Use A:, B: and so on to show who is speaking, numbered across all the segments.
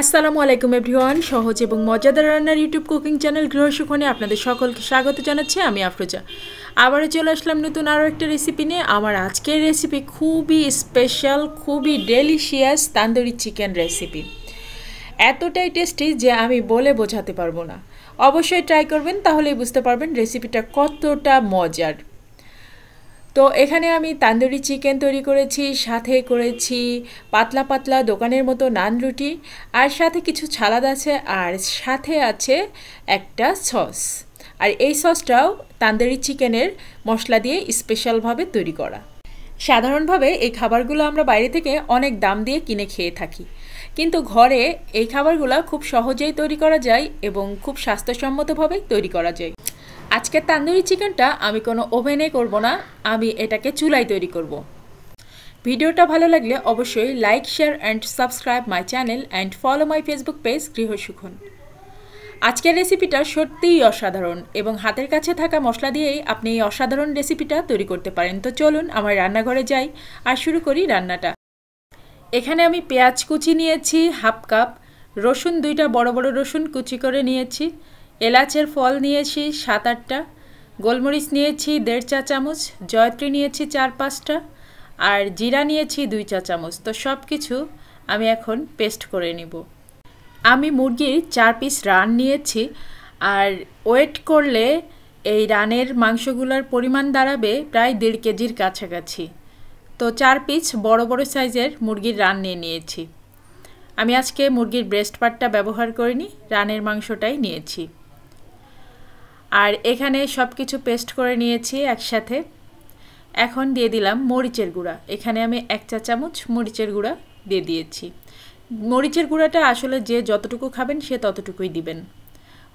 A: আসসালামু আলাইকুম এভরিওয়ান। সহজ এবং মজাদার রান্নার ইউটিউব কুকিং চ্যানেল গৃহসুখনে আপনাদের সকলকে স্বাগত জানাচ্ছি। আমি আফরোজা আবারও চলে আসলাম নতুন আরও একটা রেসিপি নিয়ে। আমার আজকের রেসিপি খুবই স্পেশাল, খুবই ডেলিশিয়াস তান্দুরি চিকেন রেসিপি। এতটাই টেস্টি যে আমি বলে বোঝাতে পারবো না। অবশ্যই ট্রাই করবেন, তাহলেই বুঝতে পারবেন রেসিপিটা কতটা মজার। তো এখানে আমি তান্দুরি চিকেন তৈরি করেছি, সাথে করেছি পাতলা পাতলা দোকানের মতো নান রুটি, আর সাথে কিছু সালাদ আছে, আর সাথে আছে একটা সস। আর এই সসটাও তান্দুরি চিকেনের মশলা দিয়ে স্পেশালভাবে তৈরি করা। সাধারণভাবে এই খাবারগুলো আমরা বাইরে থেকে অনেক দাম দিয়ে কিনে খেয়ে থাকি, কিন্তু ঘরে এই খাবারগুলো খুব সহজেই তৈরি করা যায় এবং খুব স্বাস্থ্যসম্মতভাবে তৈরি করা যায়। আজকের তান্দুরি চিকেনটা আমি কোনো ওভেনে করব না, আমি এটাকে চুলায় তৈরি করব। ভিডিওটা ভালো লাগলে অবশ্যই like, share and subscribe my channel and follow my Facebook page Grihasukhan. আজকের রেসিপিটা সত্যিই অসাধারণ এবং হাতের কাছে থাকা মশলা দিয়েই আপনি এই অসাধারণ রেসিপিটা তৈরি করতে পারেন। তো চলুন আমার রান্নাঘরে যাই আর শুরু করি রান্নাটা। এখানে আমি পেঁয়াজ কুচি নিয়েছি হাফ কাপ, রসুন 2টা বড় বড় রসুন কুচি করে নিয়েছি, এলাচের ফল নিয়েছি 7-8টা, গোলমরিচ নিয়েছি 1.5 চা চামচ, জয়ত্রী নিয়েছি 4-5টা, আর জিরা নিয়েছি 2 চা চামচ। তো সব কিছু আমি এখন পেস্ট করে নিব। আমি মুরগির 4 পিস রান নিয়েছি, আর ওয়েট করলে এই রানের মাংসগুলোর পরিমাণ দাঁড়াবে প্রায় 1.5 কেজির কাছাকাছি। তো 4 পিস বড় বড় সাইজের মুরগির রান নিয়েছি। আমি আজকে মুরগির ব্রেস্ট পার্টটা ব্যবহার করিনি, রানের মাংসটাই নিয়েছি। আর এখানে সব কিছু পেস্ট করে নিয়েছি একসাথে। এখন দিয়ে দিলাম মরিচের গুঁড়া। এখানে আমি 1 চা চামচ মরিচের গুঁড়া দিয়ে দিয়েছি। মরিচের গুঁড়াটা আসলে যে যতটুকু খাবেন সে ততটুকুই দিবেন।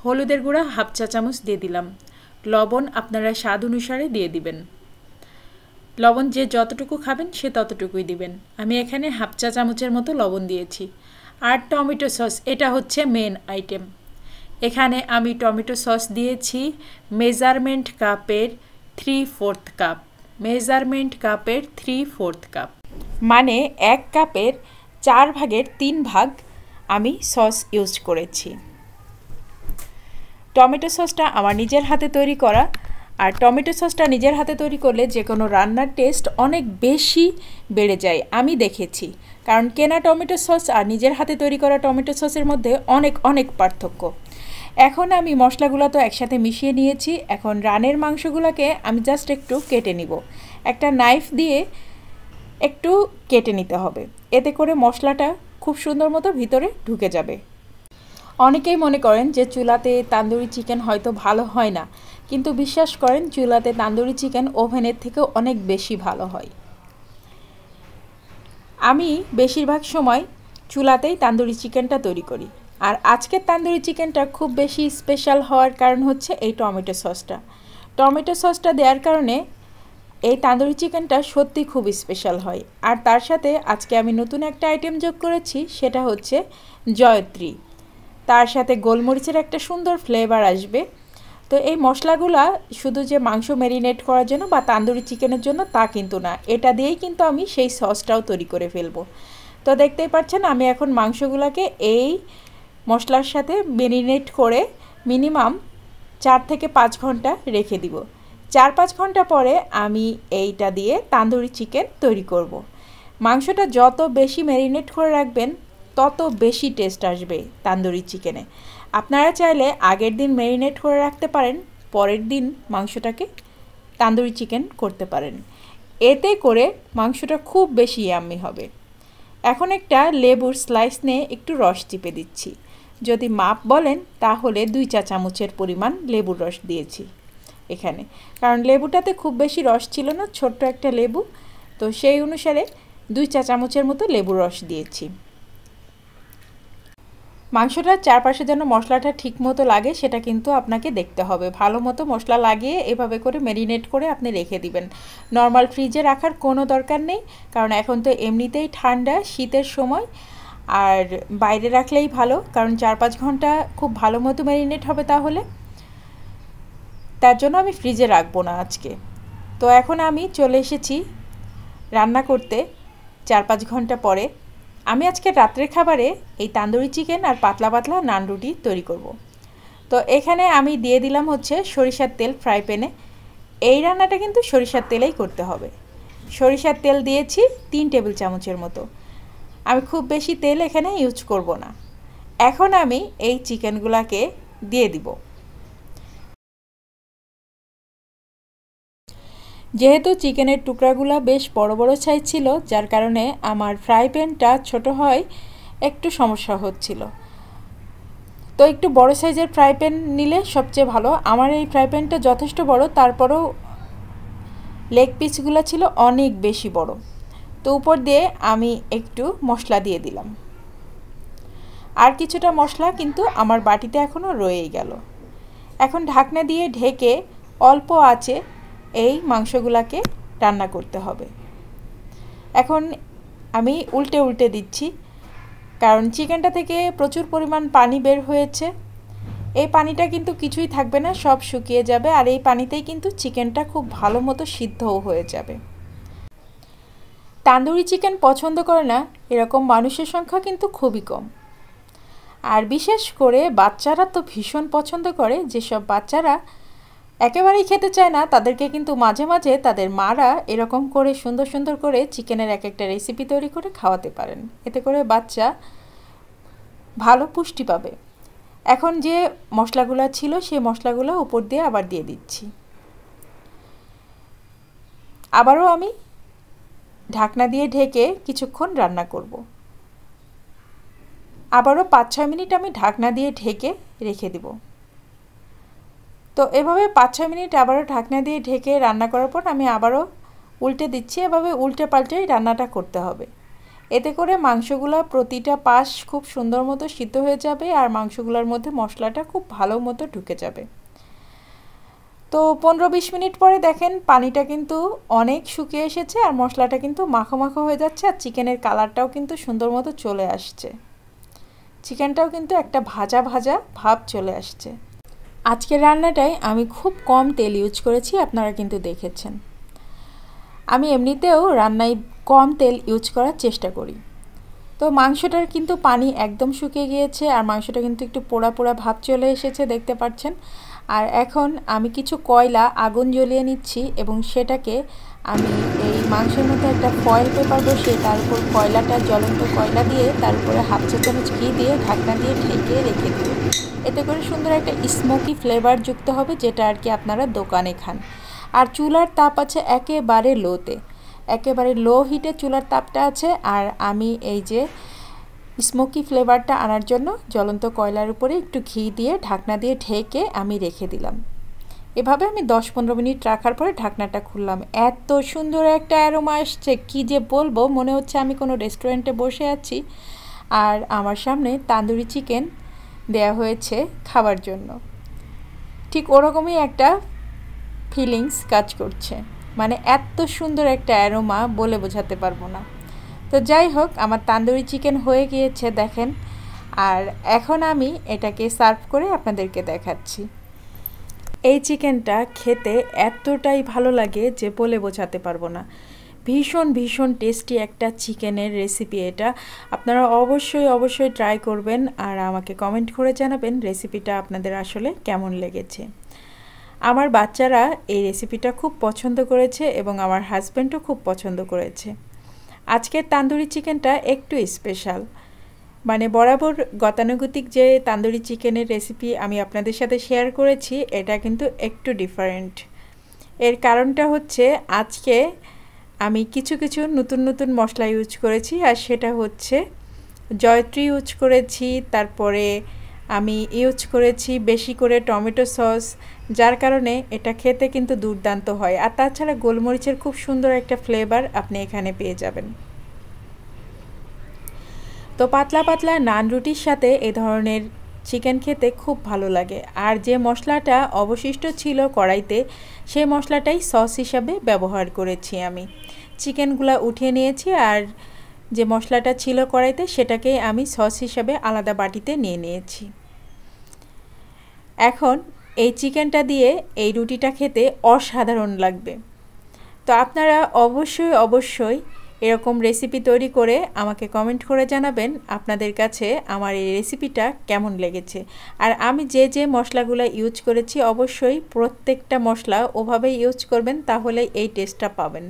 A: হলুদের গুঁড়া হাফ চা চামচ দিয়ে দিলাম। লবণ আপনারা স্বাদ অনুসারে দিয়ে দিবেন। লবণ যে যতটুকু খাবেন সে ততটুকুই দিবেন। আমি এখানে হাফ চা চামচের মতো লবণ দিয়েছি। আর টমেটো সস, এটা হচ্ছে মেন আইটেম। এখানে আমি টমেটো সস দিয়েছি মেজারমেন্ট কাপের 3/4 কাপ। মেজারমেন্ট কাপের 3/4 কাপ মানে 1 কাপের 4 ভাগের 3 ভাগ আমি সস ইউজ করেছি। টমেটো সসটা আমার নিজের হাতে তৈরি করা, আর টমেটো সসটা নিজের হাতে তৈরি করলে যে কোনো রান্নার টেস্ট অনেক বেশি বেড়ে যায়, আমি দেখেছি। কারণ কেনা টমেটো সস আর নিজের হাতে তৈরি করা টমেটো সসের মধ্যে অনেক অনেক পার্থক্য। এখন আমি মশলাগুলো তো একসাথে মিশিয়ে নিয়েছি। এখন রানের মাংসগুলোকে আমি জাস্ট একটু কেটে নিব। একটা নাইফ দিয়ে একটু কেটে নিতে হবে, এতে করে মশলাটা খুব সুন্দর মতো ভিতরে ঢুকে যাবে। অনেকেই মনে করেন যে চুলাতে তান্দুরি চিকেন হয়তো ভালো হয় না, কিন্তু বিশ্বাস করেন চুলাতে তান্দুরি চিকেন ওভেনের থেকেও অনেক বেশি ভালো হয়। আমি বেশিরভাগ সময় চুলাতেই তান্দুরি চিকেনটা তৈরি করি। আর আজকের তান্দুরি চিকেনটা খুব বেশি স্পেশাল হওয়ার কারণ হচ্ছে এই টমেটো সসটা। টমেটো সসটা দেওয়ার কারণে এই তান্দুরি চিকেনটা সত্যি খুব স্পেশাল হয়। আর তার সাথে আজকে আমি নতুন একটা আইটেম যোগ করেছি, সেটা হচ্ছে জয়ত্রী। তার সাথে গোলমরিচের একটা সুন্দর ফ্লেভার আসবে। তো এই মশলাগুলা শুধু যে মাংস ম্যারিনেট করার জন্য বা তান্দুরি চিকেনের জন্য তা কিন্তু না, এটা দিয়েই কিন্তু আমি সেই সসটাও তৈরি করে ফেলবো। তো দেখতেই পাচ্ছেন আমি এখন মাংসগুলোকে এই মশলার সাথে ম্যারিনেট করে মিনিমাম 4 থেকে 5 ঘন্টা রেখে দিব। 4-5 ঘন্টা পরে আমি এইটা দিয়ে তান্দুরি চিকেন তৈরি করব। মাংসটা যত বেশি ম্যারিনেট করে রাখবেন তত বেশি টেস্ট আসবে তান্দুরি চিকেনে। আপনারা চাইলে আগের দিন ম্যারিনেট করে রাখতে পারেন, পরের দিন মাংসটাকে তান্দুরি চিকেন করতে পারেন। এতে করে মাংসটা খুব বেশি ইয়াম্মি হবে। এখন একটা লেবুর স্লাইস নিয়ে একটু রস চিপে দিচ্ছি। যদি মাপ বলেন তাহলে 2 চা চামচের পরিমাণ লেবুর রস দিয়েছি এখানে, কারণ লেবুটাতে খুব বেশি রস ছিল না, ছোট্ট একটা লেবু, তো সেই অনুসারে 2 চা চামচের মতো লেবুর রস দিয়েছি। মাংসটার চারপাশে যেন মশলাটা ঠিক মতো লাগে সেটা কিন্তু আপনাকে দেখতে হবে। ভালো মতো মশলা লাগিয়ে এভাবে করে ম্যারিনেট করে আপনি রেখে দিবেন। নর্মাল ফ্রিজে রাখার কোনো দরকার নেই, কারণ এখন তো এমনিতেই ঠান্ডা শীতের সময়, আর বাইরে রাখলেই ভালো, কারণ 4-5 ঘন্টা খুব ভালো মতো ম্যারিনেট হবে তাহলে। তার জন্য আমি ফ্রিজে রাখবো না আজকে। তো এখন আমি চলে এসেছি রান্না করতে 4-5 ঘন্টা পরে। আমি আজকে রাত্রের খাবারে এই তান্দুরি চিকেন আর পাতলা পাতলা নান রুটি তৈরি করব। তো এখানে আমি দিয়ে দিলাম হচ্ছে সরিষার তেল ফ্রাই প্যানে। এই রান্নাটা কিন্তু সরিষার তেলেই করতে হবে। সরিষার তেল দিয়েছি 3 টেবিল চামচের মতো। আমি খুব বেশি তেল এখানে ইউজ করব না। এখন আমি এই চিকেনগুলোকে দিয়ে দিব। যেহেতু চিকেনের টুকরাগুলো বেশ বড় বড় সাইজ ছিল, যার কারণে আমার ফ্রাই প্যানটা ছোট হয় একটু সমস্যা হচ্ছিল। তো একটু বড় সাইজের ফ্রাই প্যান নিলে সবচেয়ে ভালো। আমার এই ফ্রাই প্যানটা যথেষ্ট বড়, তারপরেও লেগ পিসগুলো ছিল অনেক বেশি বড়। তো উপর দিয়ে আমি একটু মশলা দিয়ে দিলাম। আর কিছুটা মশলা কিন্তু আমার বাটিতে এখনও রয়েই গেল। এখন ঢাকনা দিয়ে ঢেকে অল্প আঁচে এই মাংসগুলোকে রান্না করতে হবে। এখন আমি উল্টে উল্টে দিচ্ছি, কারণ চিকেনটা থেকে প্রচুর পরিমাণ পানি বের হয়েছে। এই পানিটা কিন্তু কিছুই থাকবে না, সব শুকিয়ে যাবে। আর এই পানিতেই কিন্তু চিকেনটা খুব ভালো মতো সিদ্ধও হয়ে যাবে। তান্দুরি চিকেন পছন্দ করে না এরকম মানুষের সংখ্যা কিন্তু খুবই কম। আর বিশেষ করে বাচ্চারা তো ভীষণ পছন্দ করে। যেসব বাচ্চারা একেবারেই খেতে চায় না, তাদেরকে কিন্তু মাঝে মাঝে তাদের মারা এরকম করে সুন্দর সুন্দর করে চিকেনের এক একটা রেসিপি তৈরি করে খাওয়াতে পারেন। এতে করে বাচ্চা ভালো পুষ্টি পাবে। এখন যে মশলাগুলো ছিল সেই মশলাগুলো উপর দিয়ে আবার দিয়ে দিচ্ছি। আবারও আমি ঢাকনা দিয়ে ঢেকে কিছুক্ষণ রান্না করব। আবারও 5-6 মিনিট আমি ঢাকনা দিয়ে ঢেকে রেখে দেব। তো এভাবে 5-6 মিনিট আবারও ঢাকনা দিয়ে ঢেকে রান্না করার পর আমি আবারও উল্টে দিচ্ছি। এভাবে উল্টে পাল্টেই রান্নাটা করতে হবে। এতে করে মাংসগুলো প্রতিটা পাশ খুব সুন্দর মতো সিদ্ধ হয়ে যাবে আর মাংসগুলোর মধ্যে মশলাটা খুব ভালো মতো ঢুকে যাবে। তো 15-20 মিনিট পরে দেখেন পানিটা কিন্তু অনেক শুকিয়ে এসেছে আর মশলাটা কিন্তু মাখো মাখো হয়ে যাচ্ছে আর চিকেনের কালারটাও কিন্তু সুন্দর মতো চলে আসছে। চিকেনটাও কিন্তু একটা ভাজা ভাজা ভাব চলে আসছে। আজকের রান্নাটায় আমি খুব কম তেল ইউজ করেছি, আপনারা কিন্তু দেখেছেন। আমি এমনিতেও রান্নায় কম তেল ইউজ করার চেষ্টা করি। তো মাংসটার কিন্তু পানি একদম শুকিয়ে গিয়েছে আর মাংসটা কিন্তু একটু পোড়া পোড়া ভাব চলে এসেছে, দেখতে পাচ্ছেন। আর এখন আমি কিছু কয়লা আগুন জ্বলিয়ে নিচ্ছি এবং সেটাকে আমি এই মাংসের মধ্যে একটা ফয়েল পেপার বসিয়ে তার উপর কয়লাটা, জ্বলন্ত কয়লা দিয়ে তার উপরে 1/2 চা চামচ ঘি দিয়ে ঢাকনা দিয়ে ঢেকে রেখে দেব। এতে করে সুন্দর একটা স্মোকি ফ্লেভার যুক্ত হবে, যেটা আর কি আপনারা দোকানে খান। আর চুলার তাপ আছে একেবারে লোতে, একেবারে লো হিটে চুলার তাপটা আছে। আর আমি এই যে স্মোকি ফ্লেভারটা আনার জন্য জ্বলন্ত কয়লার উপরে একটু ঘি দিয়ে ঢাকনা দিয়ে ঢেকে আমি রেখে দিলাম। এভাবে আমি 10-15 মিনিট রাখার পরে ঢাকনাটা খুললাম। এত সুন্দর একটা অ্যারোমা আসছে, কি যে বলবো, মনে হচ্ছে আমি কোনো রেস্টুরেন্টে বসে আছি আর আমার সামনে তান্দুরি চিকেন দেয়া হয়েছে খাবার জন্য। ঠিক ওরকমই একটা ফিলিংস কাজ করছে। মানে এত সুন্দর একটা অ্যারোমা বলে বোঝাতে পারবো না। তো যাই হোক, আমার তান্দুরি চিকেন হয়ে গিয়েছে দেখেন। আর এখন আমি এটাকে সার্ভ করে আপনাদেরকে দেখাচ্ছি। এই চিকেনটা খেতে এতটাই ভালো লাগে যে বলে বোঝাতে পারবো না। ভীষণ ভীষণ টেস্টি একটা চিকেনের রেসিপি এটা। আপনারা অবশ্যই অবশ্যই ট্রাই করবেন আর আমাকে কমেন্ট করে জানাবেন রেসিপিটা আপনাদের আসলে কেমন লেগেছে। আমার বাচ্চারা এই রেসিপিটা খুব পছন্দ করেছে এবং আমার হাজব্যান্ডও খুব পছন্দ করেছে। আজকের তান্দুরি চিকেনটা একটু স্পেশাল, মানে বরাবর গতানুগতিক যে তান্দুরি চিকেনের রেসিপি আমি আপনাদের সাথে শেয়ার করেছি, এটা কিন্তু একটু ডিফারেন্ট। এর কারণটা হচ্ছে আজকে আমি কিছু কিছু নতুন নতুন মশলা ইউজ করেছি। আর সেটা হচ্ছে জয়ত্রী ইউজ করেছি, তারপরে আমি ইউজ করেছি বেশি করে টমেটো সস, যার কারণে এটা খেতে কিন্তু দুর্দান্ত হয়। আর তাছাড়া গোলমরিচের খুব সুন্দর একটা ফ্লেভার আপনি এখানে পেয়ে যাবেন। তো পাতলা পাতলা নান রুটির সাথে এ ধরনের চিকেন খেতে খুব ভালো লাগে। আর যে মশলাটা অবশিষ্ট ছিল কড়াইতে, সেই মশলাটাই সস হিসাবে ব্যবহার করেছি আমি। চিকেনগুলো উঠিয়ে নিয়েছি আর যে মশলাটা ছিল কড়াইতে সেটাকে আমি সস হিসাবে আলাদা বাটিতে নিয়ে নিয়েছি। এখন এই চিকেনটা দিয়ে এই রুটিটা খেতে অসাধারণ লাগবে। তো আপনারা অবশ্যই অবশ্যই এরকম রেসিপি তৈরি করে আমাকে কমেন্ট করে জানাবেন আপনাদের কাছে আমার এই রেসিপিটা কেমন লেগেছে। আর আমি যে মশলাগুলো ইউজ করেছি অবশ্যই প্রত্যেকটা মশলা ওভাবেই ইউজ করবেন, তাহলে এই টেস্টটা পাবেন।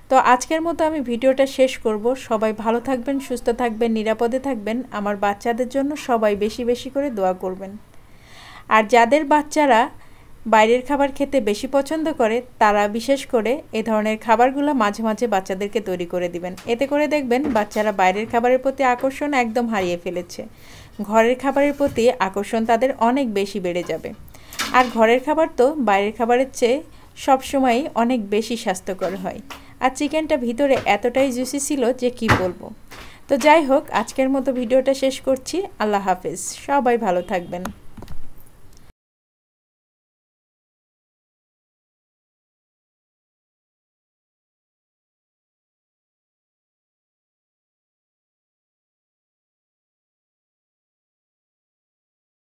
A: তো আজকের মতো আমি ভিডিওটা শেষ করব। সবাই ভালো থাকবেন, সুস্থ থাকবেন, নিরাপদে থাকবেন। আমার বাচ্চাদের জন্য সবাই বেশি বেশি করে দোয়া করবেন। আর যাদের বাচ্চারা বাইরের খাবার খেতে বেশি পছন্দ করে তারা বিশেষ করে এ ধরনের খাবারগুলো মাঝে মাঝে বাচ্চাদেরকে তৈরি করে দিবেন। এতে করে দেখবেন বাচ্চারা বাইরের খাবারের প্রতি আকর্ষণ একদম হারিয়ে ফেলেছে। ঘরের খাবারের প্রতি আকর্ষণ তাদের অনেক বেশি বেড়ে যাবে। আর ঘরের খাবার তো বাইরের খাবারের চেয়ে সবসময়ই অনেক বেশি স্বাস্থ্যকর হয়। আর চিকেনটা ভিতরে এতটাই জুসি ছিল যে কি বলবো। তো যাই হোক, আজকের মতো ভিডিওটা শেষ করছি। আল্লাহ হাফেজ, সবাই ভালো থাকবেন।